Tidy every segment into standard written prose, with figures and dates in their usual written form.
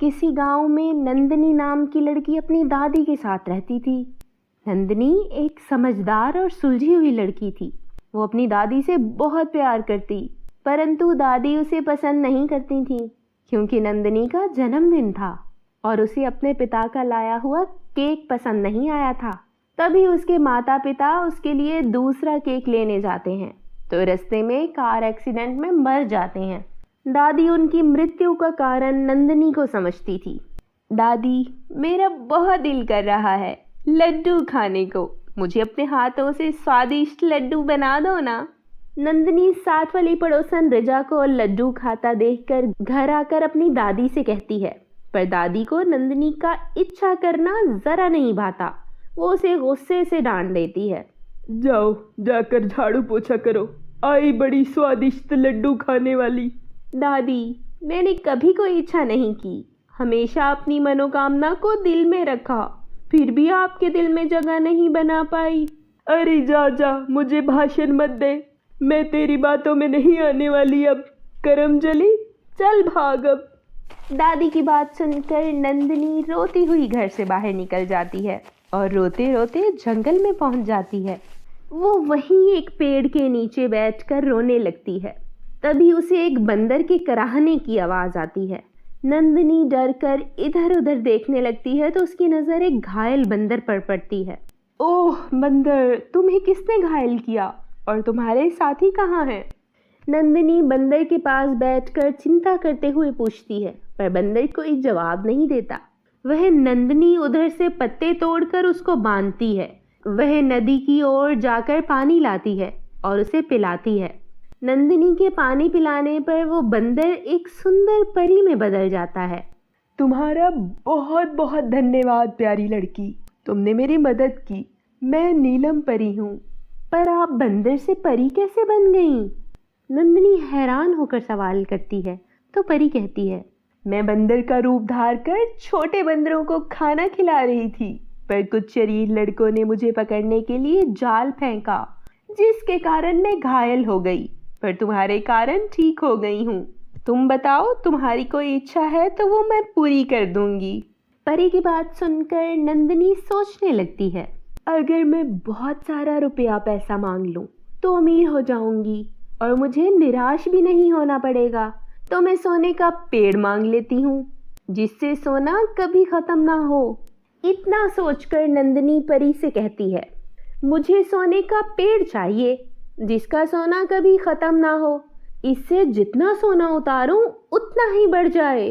किसी गांव में नंदिनी नाम की लड़की अपनी दादी के साथ रहती थी। नंदिनी एक समझदार और सुलझी हुई लड़की थी। वो अपनी दादी से बहुत प्यार करती, परंतु दादी उसे पसंद नहीं करती थी क्योंकि नंदिनी का जन्मदिन था और उसे अपने पिता का लाया हुआ केक पसंद नहीं आया था। तभी उसके माता पिता उसके लिए दूसरा केक लेने जाते हैं तो रास्ते में कार एक्सीडेंट में मर जाते हैं। दादी उनकी मृत्यु का कारण नंदिनी को समझती थी। दादी, मेरा बहुत दिल कर रहा है लड्डू खाने को, मुझे अपने हाथों से स्वादिष्ट लड्डू बना दो ना। नंदिनी साथ वाली पड़ोसन रिजा को लड्डू खाता देखकर घर आकर अपनी दादी से कहती है, पर दादी को नंदिनी का इच्छा करना जरा नहीं भाता। वो उसे गुस्से से डांट देती है। जाओ जाकर झाड़ू पोछा करो, आई बड़ी स्वादिष्ट लड्डू खाने वाली। दादी, मैंने कभी कोई इच्छा नहीं की, हमेशा अपनी मनोकामना को दिल में रखा, फिर भी आपके दिल में जगह नहीं बना पाई। अरे जा जा, मुझे भाषण मत दे, मैं तेरी बातों में नहीं आने वाली। अब करम जली, चल भाग अब। दादी की बात सुनकर नंदिनी रोती हुई घर से बाहर निकल जाती है और रोते रोते जंगल में पहुंच जाती है। वो वहीं एक पेड़ के नीचे बैठकर रोने लगती है। तभी उसे एक बंदर के कराहने की आवाज़ आती है। नंदिनी डरकर इधर उधर देखने लगती है तो उसकी नज़र एक घायल बंदर पर पड़ती है। ओह बंदर, तुम्हें किसने घायल किया और तुम्हारे साथी कहाँ हैं? नंदिनी बंदर के पास बैठकर चिंता करते हुए पूछती है, पर बंदर कोई जवाब नहीं देता। वह नंदिनी उधर से पत्ते तोड़कर उसको बांधती है। वह नदी की ओर जाकर पानी लाती है और उसे पिलाती है। नंदिनी के पानी पिलाने पर वो बंदर एक सुंदर परी में बदल जाता है। तुम्हारा बहुत बहुत धन्यवाद प्यारी लड़की, तुमने मेरी मदद की। मैं नीलम परी हूँ। पर आप बंदर से परी कैसे बन गईं? नंदिनी हैरान होकर सवाल करती है तो परी कहती है, मैं बंदर का रूप धार कर छोटे बंदरों को खाना खिला रही थी, पर कुछ शरीर लड़कों ने मुझे पकड़ने के लिए जाल फेंका, जिसके कारण मैं घायल हो गई, पर तुम्हारे कारण ठीक हो गई हूँ। तुम बताओ, तुम्हारी कोई इच्छा है तो वो मैं पूरी कर दूंगी। परी की बात सुनकर नंदिनी सोचने लगती है, अगर मैं बहुत सारा रुपया पैसा मांग लूं तो अमीर हो जाऊंगी और मुझे निराश भी नहीं होना पड़ेगा। तो मैं सोने का पेड़ मांग लेती हूँ, जिससे सोना कभी खत्म ना हो। इतना सोचकर नंदिनी परी से कहती है, मुझे सोने का पेड़ चाहिए जिसका सोना कभी खत्म ना हो। इससे जितना सोना उतारूं उतना ही बढ़ जाए।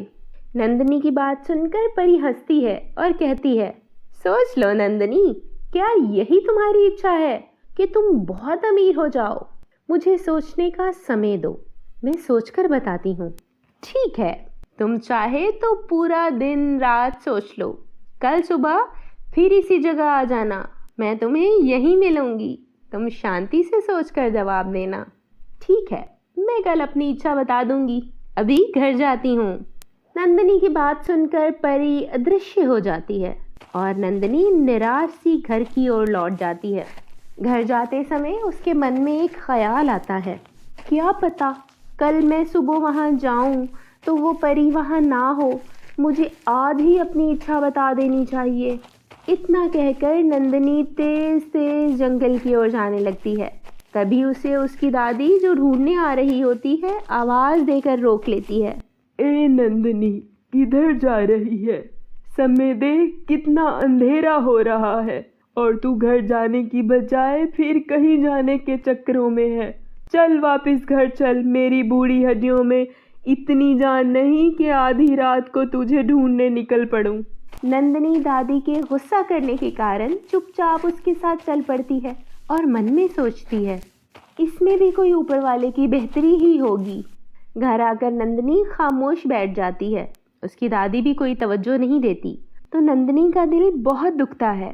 नंदिनी की बात सुनकर परी हंसती है और कहती है, सोच लो नंदिनी, क्या यही तुम्हारी इच्छा है कि तुम बहुत अमीर हो जाओ? मुझे सोचने का समय दो, मैं सोचकर बताती हूँ। ठीक है, तुम चाहे तो पूरा दिन रात सोच लो। कल सुबह फिर इसी जगह आ जाना, मैं तुम्हें यहीं मिलूंगी। तुम शांति से सोचकर जवाब देना। ठीक है, मैं कल अपनी इच्छा बता दूंगी। अभी घर जाती हूँ। नंदिनी की बात सुनकर परी अदृश्य हो जाती है और नंदिनी निराश सी घर की ओर लौट जाती है। घर जाते समय उसके मन में एक ख्याल आता है, क्या पता कल मैं सुबह वहाँ जाऊँ तो वो परी वहाँ ना हो। मुझे आज ही अपनी इच्छा बता देनी चाहिए। इतना कहकर नंदिनी तेज तेज जंगल की ओर जाने लगती है। तभी उसे उसकी दादी, जो ढूंढने आ रही होती है, आवाज़ देकर रोक लेती है। ए नंदिनी, किधर जा रही है? समय देख, कितना अंधेरा हो रहा है और तू घर जाने की बजाय फिर कहीं जाने के चक्करों में है। चल वापस घर चल, मेरी बूढ़ी हड्डियों में इतनी जान नहीं कि आधी रात को तुझे ढूंढने निकल पड़ूं। नंदिनी दादी के गुस्सा करने के कारण चुपचाप उसके साथ चल पड़ती है और मन में सोचती है, इसमें भी कोई ऊपर वाले की बेहतरी ही होगी। घर आकर नंदिनी खामोश बैठ जाती है। उसकी दादी भी कोई तवज्जो नहीं देती तो नंदिनी का दिल बहुत दुखता है।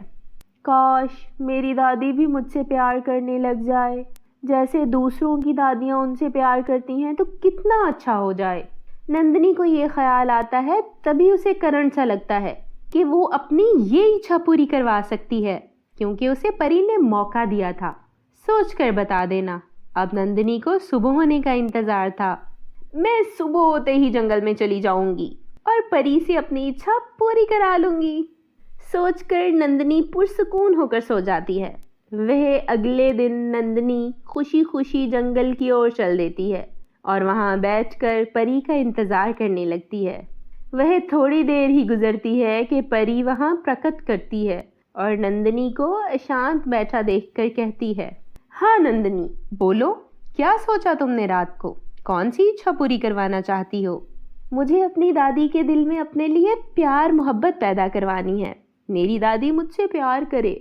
काश मेरी दादी भी मुझसे प्यार करने लग जाए, जैसे दूसरों की दादियाँ उनसे प्यार करती हैं तो कितना अच्छा हो जाए। नंदिनी को ये ख्याल आता है। तभी उसे करंट सा लगता है कि वो अपनी ये इच्छा पूरी करवा सकती है, क्योंकि उसे परी ने मौका दिया था। सोच कर बता देना। अब नंदिनी को सुबह होने का इंतज़ार था। मैं सुबह होते ही जंगल में चली जाऊंगी और और परी से अपनी इच्छा पूरी करा लूंगी। सोचकर नंदिनी पुरसुकून होकर सो जाती है। वह अगले दिन नंदिनी खुशी खुशी जंगल की ओर चल देती है और वहां बैठकर परी का इंतजार करने लगती है। वह थोड़ी देर ही गुजरती है कि परी वहां प्रकट करती है और नंदिनी को अशांत बैठा देखकर कहती है, हाँ नंदिनी, बोलो, क्या सोचा तुमने रात को? कौन सी इच्छा पूरी करवाना चाहती हो? मुझे अपनी दादी के दिल में अपने लिए प्यार मोहब्बत पैदा करवानी है। मेरी दादी मुझसे प्यार करे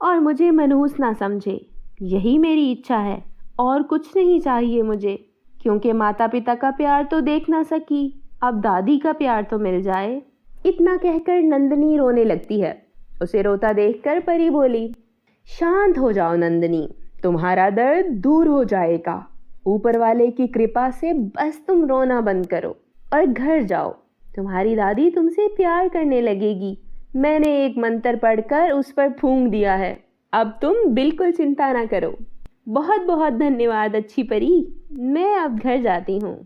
और मुझे मनहूस ना समझे, यही मेरी इच्छा है। और कुछ नहीं चाहिए मुझे, क्योंकि माता पिता का प्यार तो देख ना सकी, अब दादी का प्यार तो मिल जाए। इतना कहकर नंदिनी रोने लगती है। उसे रोता देखकर परी बोली, शांत हो जाओ नंदिनी, तुम्हारा दर्द दूर हो जाएगा। ऊपर वाले की कृपा से बस तुम रोना बंद करो और घर जाओ। तुम्हारी दादी तुमसे प्यार करने लगेगी। मैंने एक मंत्र पढ़कर उस पर फूंक दिया है। अब तुम बिल्कुल चिंता ना करो। बहुत बहुत धन्यवाद अच्छी परी, मैं अब घर जाती हूँ।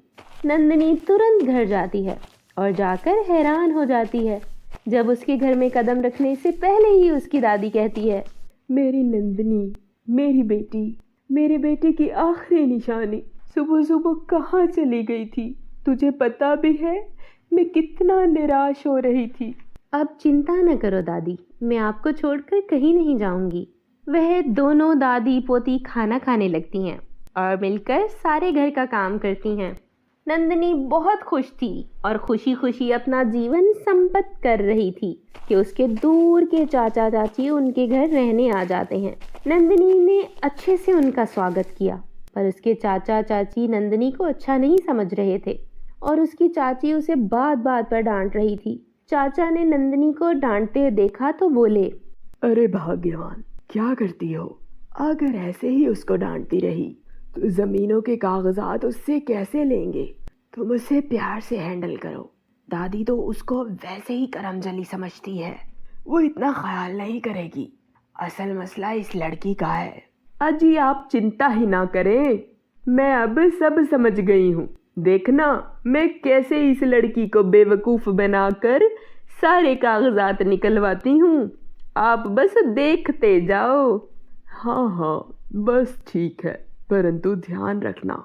नंदिनी तुरंत घर जाती है और जाकर हैरान हो जाती है जब उसके घर में कदम रखने से पहले ही उसकी दादी कहती है, मेरी नंदिनी, मेरी बेटी, मेरे बेटे की आखिरी निशानी सुबह सुबह कहाँ चली गई थी? तुझे पता भी है मैं कितना निराश हो रही थी। अब चिंता न करो दादी, मैं आपको छोड़कर कहीं नहीं जाऊंगी। वह दोनों दादी पोती खाना खाने लगती हैं और मिलकर सारे घर का काम करती हैं। नंदिनी बहुत खुश थी और खुशी खुशी अपना जीवन संपन्न कर रही थी कि उसके दूर के चाचा चाची उनके घर रहने आ जाते हैं। नंदिनी ने अच्छे से उनका स्वागत किया, पर उसके चाचा चाची नंदिनी को अच्छा नहीं समझ रहे थे और उसकी चाची उसे बात बात पर डांट रही थी। चाचा ने नंदिनी को डांटते देखा तो बोले, अरे भाग्यवान, क्या करती हो? अगर ऐसे ही उसको डांटती रही तो ज़मीनों के कागजात उससे कैसे लेंगे? तुम उसे प्यार से हैंडल करो। दादी तो उसको वैसे ही करमजली समझती है, वो इतना ख्याल नहीं करेगी। असल मसला इस लड़की का है। अजी आप चिंता ही ना करें, मैं अब सब समझ गई हूँ। देखना मैं कैसे इस लड़की को बेवकूफ़ बनाकर सारे कागजात निकलवाती हूँ। आप बस देखते जाओ। हाँ हाँ, बस ठीक है, परंतु ध्यान रखना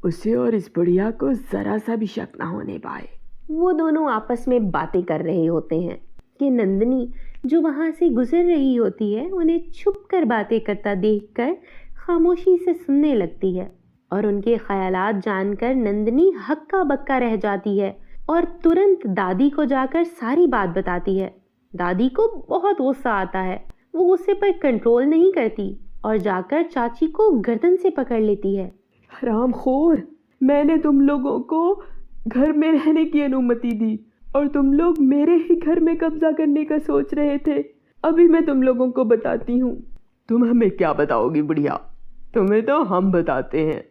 उसे और इस बुढ़िया को ज़रा सा भी शक ना होने पाए। वो दोनों आपस में बातें कर रहे होते हैं कि नंदिनी जो वहाँ से गुजर रही होती है उन्हें छुपकर बातें करता देखकर खामोशी से सुनने लगती है और उनके ख्यालात जानकर नंदिनी हक्का बक्का रह जाती है और तुरंत दादी को जाकर सारी बात बताती है। दादी को बहुत गुस्सा आता है, वो गुस्से पर कंट्रोल नहीं करती और जाकर चाची को गर्दन से पकड़ लेती है। हरामखोर, मैंने तुम लोगों को घर में रहने की अनुमति दी और तुम लोग मेरे ही घर में कब्जा करने का सोच रहे थे। अभी मैं तुम लोगों को बताती हूँ। तुम हमें क्या बताओगी बुढ़िया? तुम्हें तो हम बताते हैं।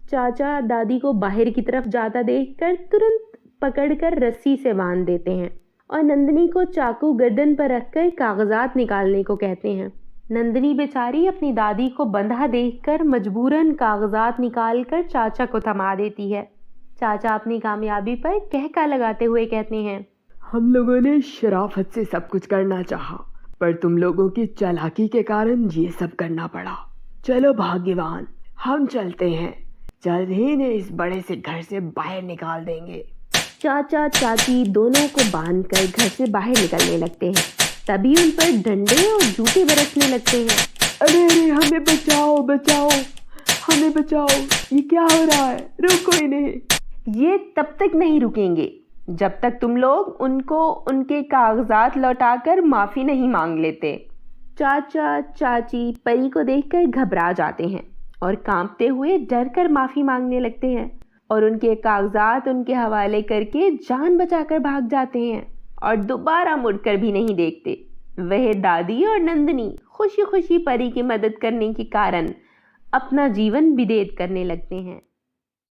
चाचा दादी को बाहर की तरफ जाता देखकर तुरंत पकड़कर रस्सी से बांध देते हैं और नंदिनी को चाकू गर्दन पर रखकर कागजात निकालने को कहते हैं। नंदिनी बेचारी अपनी दादी को बंधा देखकर मजबूरन कागजात निकालकर चाचा को थमा देती है। चाचा अपनी कामयाबी पर कहका लगाते हुए कहते हैं, हम लोगों ने शराफत से सब कुछ करना चाहा, पर तुम लोगों की चालाकी के कारण ये सब करना पड़ा। चलो भाग्यवान, हम चलते हैं। जल्द ही इन्हें इस बड़े से घर से बाहर निकाल देंगे। चाचा चाची दोनों को बांधकर घर से बाहर निकलने लगते हैं। तभी उन पर डंडे और जूते बरसने लगते हैं। अरे अरे, हमें बचाओ बचाओ, हमें बचाओ, ये क्या हो रहा है? रोको इन्हें। ये तब तक नहीं रुकेंगे जब तक तुम लोग उनको उनके कागजात लौटाकर माफ़ी नहीं मांग लेते। चाचा चाची परी को देखकर घबरा जाते हैं और कांपते हुए डर कर माफ़ी मांगने लगते हैं और उनके कागजात उनके हवाले करके जान बचाकर भाग जाते हैं और दोबारा मुड़कर भी नहीं देखते। वह दादी और नंदिनी खुशी खुशी परी की मदद करने के कारण अपना जीवन व्यतीत करने लगते हैं।